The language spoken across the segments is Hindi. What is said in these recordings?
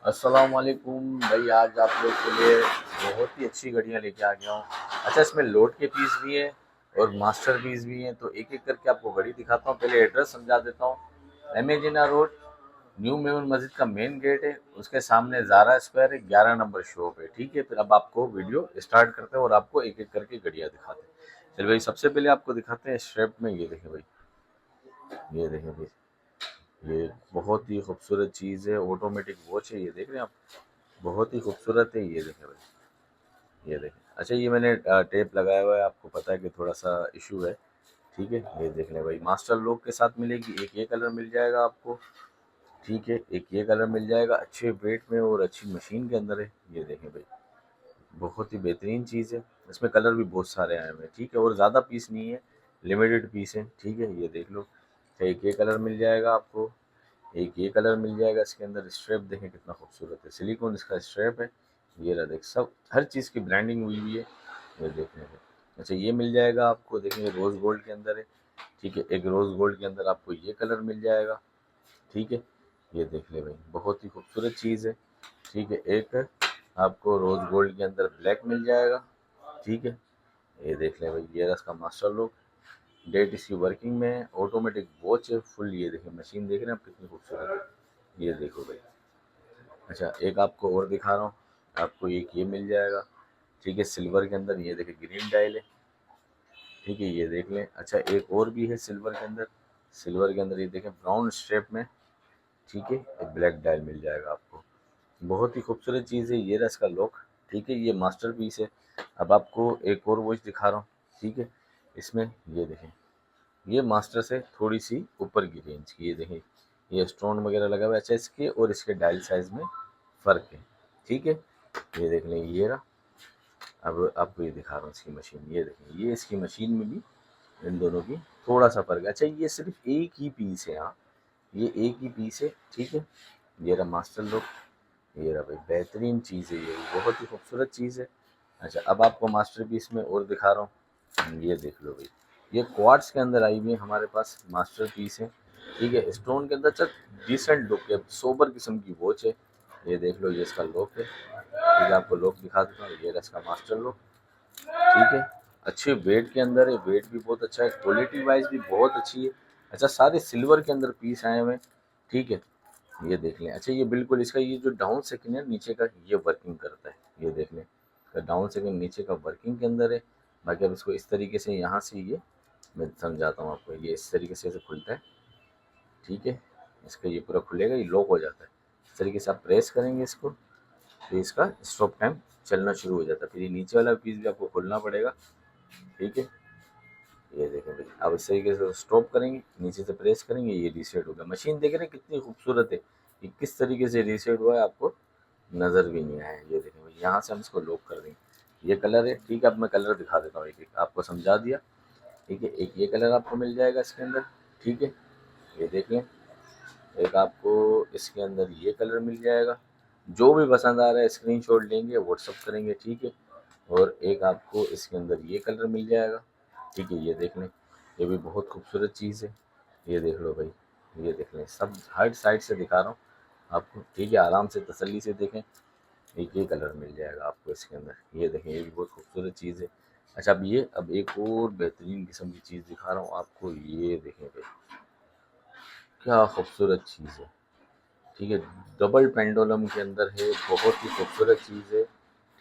अस्सलाम वालेकुम भाई। आज आप लोग के लिए बहुत ही अच्छी घड़ियाँ लेके आ गया हूँ। अच्छा, इसमें लोड के पीस भी हैं और मास्टर पीस भी हैं, तो एक एक करके आपको घड़ी दिखाता हूँ। पहले एड्रेस समझा देता हूँ। एमेजिना रोड, न्यू मेमन मस्जिद का मेन गेट है, उसके सामने ज़ारा स्क्वायर है, 11 नंबर शॉप है। ठीक है, फिर अब आपको वीडियो स्टार्ट करते हैं और आपको एक एक करके घड़ियाँ दिखाते हैं। चलिए भाई, सबसे पहले आपको दिखाते हैं स्ट्रैप में। ये देखें भाई, ये देखें भाई, ये बहुत ही खूबसूरत चीज़ है। ऑटोमेटिक वॉच है, ये देख रहे हैं आप, बहुत ही खूबसूरत है। ये देखें भाई, ये देखें। अच्छा, ये मैंने टेप लगाया हुआ है, आपको पता है कि थोड़ा सा इशू है। ठीक है, ये देख लें भाई, मास्टर लॉक के साथ मिलेगी। एक ये कलर मिल जाएगा आपको, ठीक है, एक ये कलर मिल जाएगा, अच्छे वेट में और अच्छी मशीन के अंदर है। ये देखें भाई, बहुत ही बेहतरीन चीज़ है। इसमें कलर भी बहुत सारे आए हुए हैं, ठीक है, और ज़्यादा पीस नहीं है, लिमिटेड पीस है। ठीक है, ये देख लो। एक ये कलर मिल जाएगा आपको, एक ये कलर मिल जाएगा। इसके अंदर स्ट्रैप देखें कितना खूबसूरत है, सिलिकॉन इसका स्ट्रैप है। ये रहा, देख, सब हर चीज़ की ब्रांडिंग हुई हुई है, ये देखने में। अच्छा, ये मिल जाएगा आपको, देखेंगे रोज़ गोल्ड के अंदर है। ठीक है, एक रोज़ गोल्ड के अंदर आपको ये कलर मिल जाएगा। ठीक है, ये देख ले भाई, बहुत ही खूबसूरत चीज़ है। ठीक है, एक आपको रोज़ गोल्ड के अंदर ब्लैक मिल जाएगा। ठीक है, ये देख ले भाई, ये रहा इसका मास्टर लुक। डेट इसकी वर्किंग में है, ऑटोमेटिक वॉच है फुल। ये देखिए मशीन, देख रहे हैं आप कितनी खूबसूरत है, ये देखो भाई। अच्छा, एक आपको और दिखा रहा हूँ, आपको एक ये मिल जाएगा। ठीक है, सिल्वर के अंदर, ये देखिए ग्रीन डायल है। ठीक है, ये देख लें। अच्छा, एक और भी है सिल्वर के अंदर, सिल्वर के अंदर ये देखें ब्राउन स्ट्रेप में। ठीक है, एक ब्लैक डायल मिल जाएगा आपको, बहुत ही खूबसूरत चीज़ है। ये रहा इसका लॉक। ठीक है, ये मास्टर पीस है। अब आपको एक और वॉच दिखा रहा हूँ। ठीक है, इसमें ये देखें, ये मास्टर से थोड़ी सी ऊपर की रेंज की, ये देखें, ये स्टोन वगैरह लगा हुआ है। अच्छा, इसके और इसके डायल साइज में फ़र्क है। ठीक है, ये देख लें, ये रहा। अब आपको ये दिखा रहा हूँ इसकी मशीन, ये देखें, ये इसकी मशीन में भी इन दोनों की थोड़ा सा फ़र्क है। अच्छा, ये सिर्फ एक ही पीस है, हाँ, ये एक ही पीस है। ठीक है, ये रहा मास्टर लुक। ये रहा भाई, बेहतरीन चीज़ है, ये बहुत ही खूबसूरत चीज़ है। अच्छा, अब आपको मास्टर पीस में और दिखा रहा हूँ, ये देख लो भाई, ये क्वार्ट्स के अंदर आई हुई है हमारे पास मास्टर पीस है। ठीक है, स्टोन के अंदर चल डिसेंट लुक है, सोबर किस्म की वॉच है। ये देख लो, ये इसका लॉक है। ठीक है, आपको लॉक दिखा देता हूँ, ये रहा इसका मास्टर लॉक। ठीक है, अच्छे वेट के अंदर है, वेट भी बहुत अच्छा है, क्वालिटी वाइज भी बहुत अच्छी है। अच्छा, सारे सिल्वर के अंदर पीस आए हुए हैं। ठीक है, ये देख लें। अच्छा, ये बिल्कुल इसका ये जो डाउन सेकंड है नीचे का, ये वर्किंग करता है, ये देख लें। डाउन सेकंड नीचे का वर्किंग के अंदर है। बाकी अब इसको इस तरीके से यहाँ से, ये मैं समझाता हूँ आपको, ये इस तरीके से ऐसे खुलता है। ठीक है, इसका ये पूरा खुलेगा, ये लॉक हो जाता है। इस तरीके से आप प्रेस करेंगे इसको, तो इसका स्टॉप टाइम चलना शुरू हो जाता है। फिर ये नीचे वाला पीस भी आपको खोलना पड़ेगा। ठीक है, ये देखें भाई, अब इस तरीके से स्टॉप करेंगे, नीचे से प्रेस करेंगे, ये रीसेट हो गया। मशीन देख रहे हैं कितनी खूबसूरत है, कि किस तरीके से रीसेट हुआ है आपको नज़र भी नहीं आया। ये देखें भाई, यहाँ से हम इसको लॉक कर देंगे। ये कलर है। ठीक है, अब मैं कलर दिखा देता हूँ, एक एक आपको समझा दिया। ठीक है, एक ये कलर आपको मिल जाएगा इसके अंदर। ठीक है, ये देख लें। एक आपको इसके अंदर ये कलर मिल जाएगा। जो भी पसंद आ रहा है स्क्रीनशॉट लेंगे, व्हाट्सअप करेंगे। ठीक है, और एक आपको इसके अंदर ये कलर मिल जाएगा। ठीक है, ये देख लें, ये भी बहुत खूबसूरत चीज़ है। ये देख लो भाई, ये देख लें, सब हर साइड से दिखा रहा हूँ आपको। ठीक है, आराम से तसल्ली से देखें। एक ये कलर मिल जाएगा आपको इसके अंदर, ये देखें, ये भी बहुत खूबसूरत चीज़ है। अच्छा, अब एक और बेहतरीन किस्म की चीज़ दिखा रहा हूँ आपको, ये देखें भाई, क्या खूबसूरत चीज़ है। ठीक है, डबल पेंडुलम के अंदर है, बहुत ही खूबसूरत चीज़ है।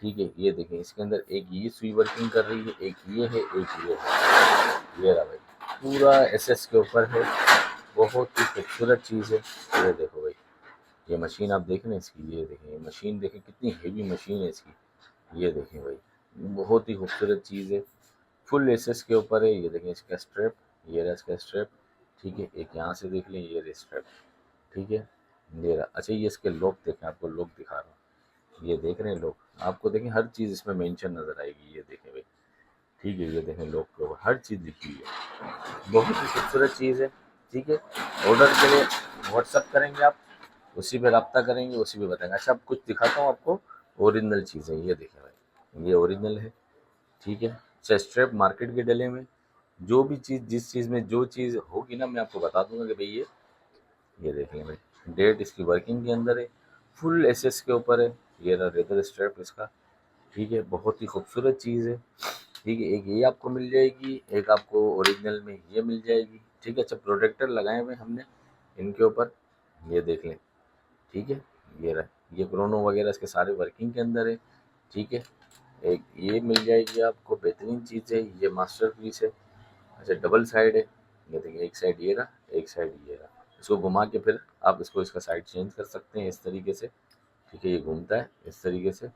ठीक है, ये देखें, इसके अंदर एक ये सुई वर्किंग कर रही है, एक ये है, एक ये है। ये रहा भाई, पूरा एसएस के ऊपर है, बहुत ही खूबसूरत चीज़ है। ये देखो भाई, ये मशीन आप देख रहे हैं इसकी, ये देखें, ये मशीन देखें कितनी हेवी मशीन है इसकी। ये देखें भाई, बहुत ही खूबसूरत चीज़ है, फुल एसएस के ऊपर है। ये देखें इसका स्ट्रैप, ये रहा इसका स्ट्रैप। ठीक है, एक यहाँ से देख लें, ये रहा स्ट्रैप। ठीक है, ये रहा। अच्छा, ये इसके लॉक देखें, आपको लॉक दिखा रहा हूँ, ये देख रहे हैं लॉक, आपको देखें हर चीज़ इसमें मेंशन नज़र आएगी। ये देखें भाई, ठीक है, ये देखें लॉक के ऊपर हर चीज़ लिखी हुई है, बहुत ही खूबसूरत चीज़ है। ठीक है, ऑर्डर के लिए व्हाट्सअप करेंगे आप, उसी पे रब्ता करेंगे, उसी पे बताएंगे। अच्छा, अब कुछ दिखाता हूँ आपको ओरिजिनल चीज़ें। ये देखें भाई, ये ओरिजिनल है। ठीक है, अच्छा, स्ट्रैप मार्केट के डले में, जो भी चीज़ जिस चीज़ में जो चीज़ होगी ना, मैं आपको बता दूंगा कि भाई ये देख लें भाई, डेट इसकी वर्किंग के अंदर है, फुल एसएस के ऊपर है। ये रहा लेदर स्ट्रैप इसका, ठीक है, बहुत ही खूबसूरत चीज़ है। ठीक है, एक ये आपको मिल जाएगी, एक आपको ओरिजिनल में ये मिल जाएगी। ठीक है, अच्छा प्रोटेक्टर लगाए हुए हमने इनके ऊपर, ये देख लें। ठीक है, ये रहा, ये क्रोनो वगैरह इसके सारे वर्किंग के अंदर है। ठीक है, एक ये मिल जाएगी आपको, बेहतरीन चीज़ है, ये मास्टर पीस है। अच्छा डबल साइड है, ये देखिए, एक साइड ये रहा, एक साइड ये रहा। इसको घुमा के फिर आप इसको इसका साइड चेंज कर सकते हैं इस तरीके से। ठीक है, ये घूमता है इस तरीके से,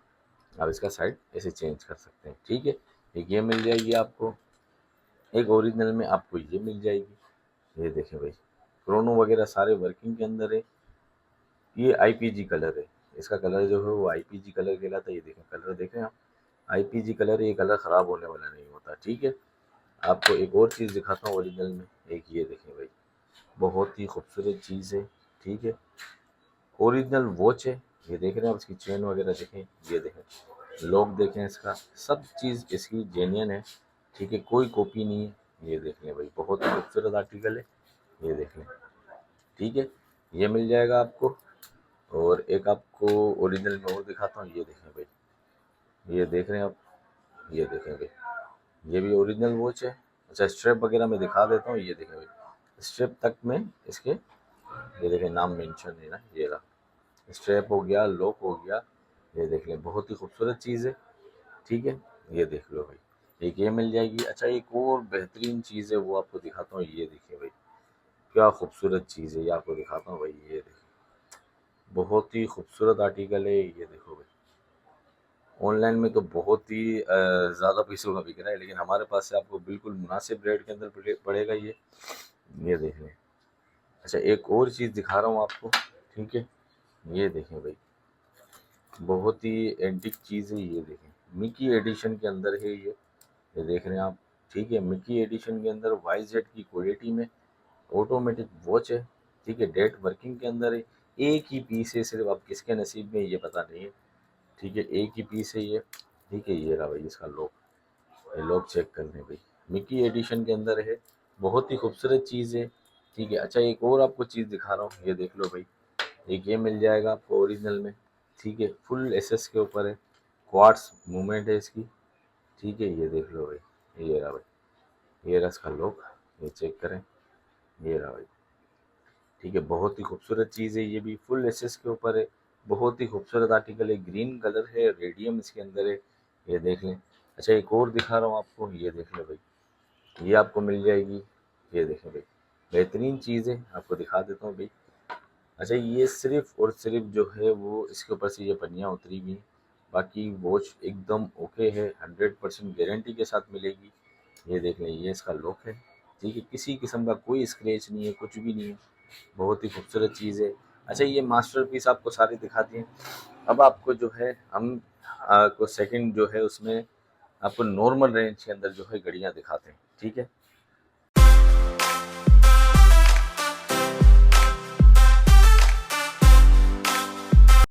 आप इसका साइड ऐसे चेंज कर सकते हैं। ठीक है, एक ये मिल जाएगी आपको, एक ओरिजिनल में आपको ये मिल जाएगी। ये देखें भाई, क्रोनो वगैरह सारे वर्किंग के अंदर है। ये आईपीजी कलर है, इसका कलर जो है वो आईपीजी कलर कहलाता है। ये देखें, कलर देखें आप, आईपीजी कलर है, ये कलर ख़राब होने वाला नहीं होता। ठीक है, आपको एक और चीज़ दिखाता हूँ ओरिजिनल में, एक ये देखें भाई, बहुत ही खूबसूरत चीज़ है। ठीक है, ओरिजिनल वॉच है, ये देख रहे हैं आप, इसकी चेन वगैरह देखें, ये देखें, लॉक देखें, इसका सब चीज़ इसकी जेन्युइन है। ठीक है, कोई कॉपी नहीं है। ये देख लें भाई, बहुत ही खूबसूरत आर्टिकल है, ये देख लें। ठीक है, ये मिल जाएगा आपको। और एक आपको ओरिजिनल में और दिखाता हूँ, ये देखें भाई, ये देख रहे हैं आप, ये देखें भाई, ये भी ओरिजिनल वॉच है। अच्छा स्ट्रैप वगैरह मैं दिखा देता हूँ, ये देखें भाई, स्ट्रैप तक में इसके, ये देखें नाम मेंशन है ना, ये रहा, स्ट्रैप हो गया, लॉक हो गया, ये देख लें, बहुत ही खूबसूरत चीज़ है। ठीक है, ये देख लो भाई, एक ये मिल जाएगी। अच्छा एक और बेहतरीन चीज़ है, वो आपको दिखाता हूँ, ये देखिए भाई, क्या खूबसूरत चीज़ है, ये आपको दिखाता हूँ भाई, ये देखिए, बहुत ही खूबसूरत आर्टिकल है, ये देखो भाई। ऑनलाइन में तो बहुत ही ज़्यादा पैसों का बिक रहा है, लेकिन हमारे पास से आपको बिल्कुल मुनासिब रेट के अंदर पड़ेगा ये देख लें। अच्छा एक और चीज़ दिखा रहा हूँ आपको, ठीक है, ये देखें भाई, बहुत ही एंटीक चीज़ है, ये देखें, मिकी एडिशन के अंदर है ये देख रहे हैं आप। ठीक है, मिकी एडिशन के अंदर वाईजेड की क्वालिटी में ऑटोमेटिक वॉच है। ठीक है, डेट वर्किंग के अंदर है, एक ही पीस है सिर्फ, अब किसके नसीब में ये पता नहीं है। ठीक है, एक ही पीस है ये। ठीक है, ये रहा भाई इसका लॉक, ये लॉक चेक कर लें भाई, मिकी एडिशन के अंदर है, बहुत ही खूबसूरत चीज़ है। ठीक है, अच्छा एक और आपको चीज़ दिखा रहा हूँ, ये देख लो भाई, एक ये मिल जाएगा आपको ओरिजिनल में। ठीक है, फुल एसएस के ऊपर है, क्वार्ट्स मूवमेंट है इसकी। ठीक है, ये देख लो भाई, ये रहा भाई, ये रहा इसका लॉक, ये चेक करें, ये रहा भाई। ठीक है, बहुत ही खूबसूरत चीज़ है, ये भी फुल एसएस के ऊपर है, बहुत ही खूबसूरत आर्टिकल है, ग्रीन कलर है, रेडियम इसके अंदर है, ये देख लें। अच्छा एक और दिखा रहा हूँ आपको, ये देख लें भाई, ये आपको मिल जाएगी, ये देखें भाई, बेहतरीन चीज़ है, आपको दिखा देता हूँ भाई। अच्छा ये सिर्फ और सिर्फ जो है वो इसके ऊपर से ये पन्नियाँ उतरी हुई हैं, बाकी वॉच एकदम ओके है, 100% गारंटी के साथ मिलेगी। ये देख लें, ये इसका लॉक है। ठीक है, किसी किस्म का कोई स्क्रैच नहीं है, कुछ भी नहीं है, बहुत ही खूबसूरत चीज़ है। अच्छा ये मास्टरपीस आपको सारे दिखा दिए, अब आपको जो है हम को सेकंड जो है उसमें आपको नॉर्मल रेंज के अंदर जो है घड़ियाँ दिखाते हैं। ठीक है,